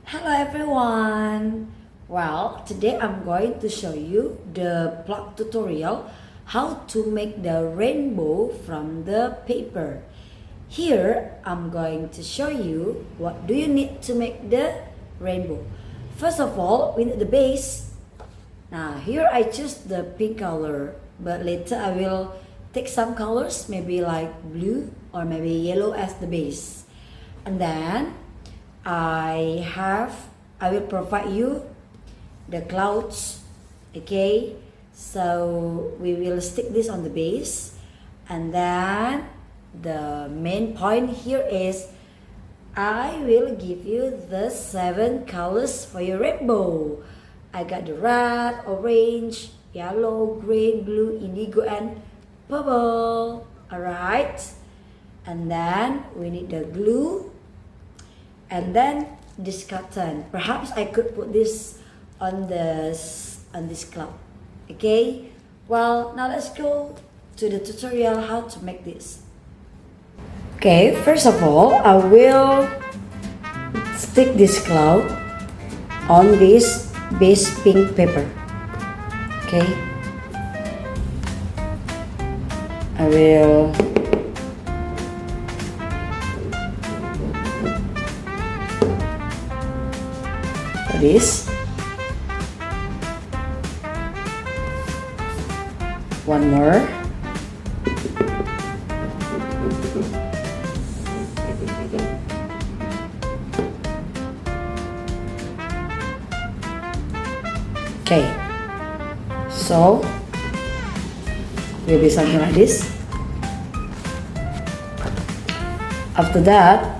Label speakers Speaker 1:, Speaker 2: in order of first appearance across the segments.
Speaker 1: Hello everyone! Well, today I'm going to show you the PLAC tutorial how to make the rainbow from the paper. Here, I'm going to show you what do you need to make the rainbow. First of all, we need the base. Now, here I choose the pink color, but later I will take some colors, maybe like blue or maybe yellow as the base. And then I will provide you the clouds, okay? So we will stick this on the base, and then the main point here is I will give you the 7 colors for your rainbow. I got the red, orange, yellow, green, blue, indigo, and purple. Alright, and then we need the glue. And then this cotton. Perhaps I could put this on this cloud. Okay. Well, now let's go to the tutorial how to make this. Okay. First of all, I will stick this cloud on this base pink paper. Okay. I will this one more, okay, so will be something like this. After that,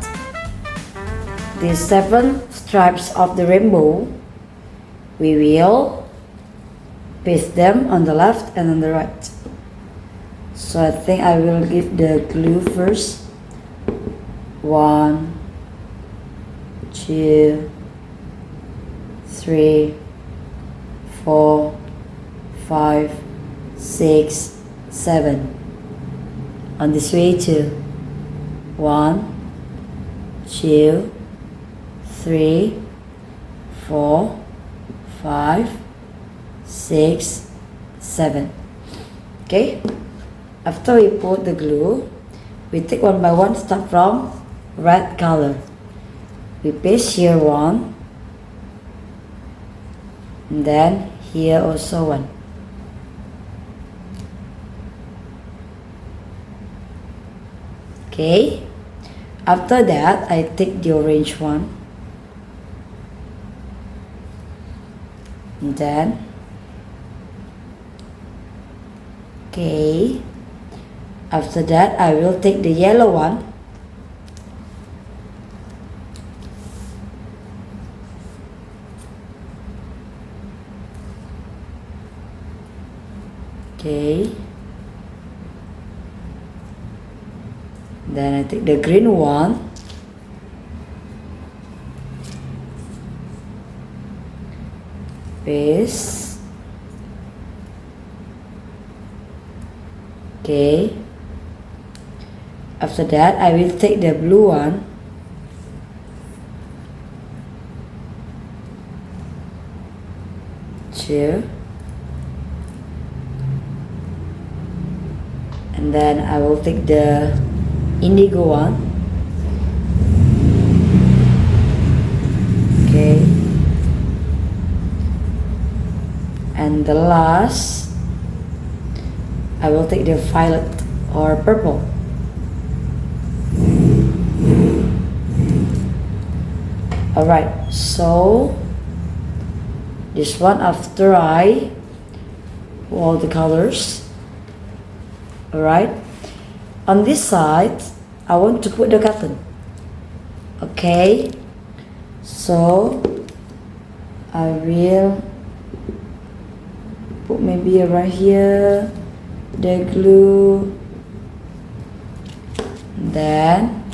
Speaker 1: the 7 stripes of the rainbow, we will paste them on the left and on the right. So I think I will give the glue first. 1, 2, 3, 4, 5, 6, 7. On this way too. 1, 2, 3, 4, 5, 6, 7. Okay. After we put the glue, we take one by one. Start from red color. We paste here one, and then here also one. Okay. After that, I take the orange one. And then, okay, after that I will take the yellow one. Okay, then I take the green one. Paste. Okay. After that, I will take the blue one. Two. And then I will take the indigo one. Okay. And the last, I will take the violet or purple. Alright, so this one after I put all the colors. Alright, on this side, I want to put the cotton. Okay, so I will put maybe right here the glue, then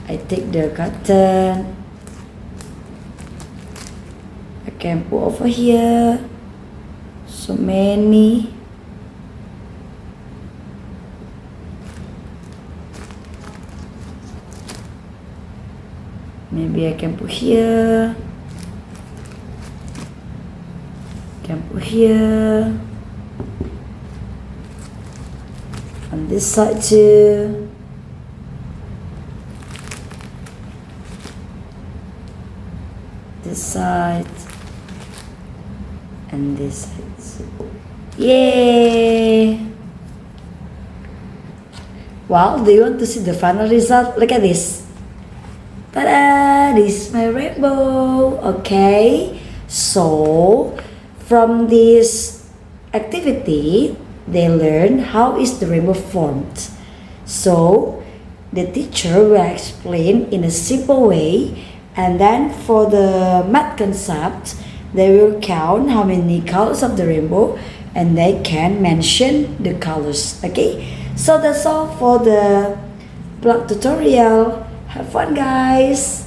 Speaker 1: I take the cotton, I can put over here so many, maybe I can put here Can put here. On this side too. This side. And this side. Yay! Well, do you want to see the final result? Look at this. Ta-da! This is my rainbow. Okay. So, from this activity, they learn how is the rainbow formed. So, the teacher will explain in a simple way, and then for the math concept, they will count how many colors of the rainbow, and they can mention the colors. Okay, so that's all for the blog tutorial. Have fun, guys.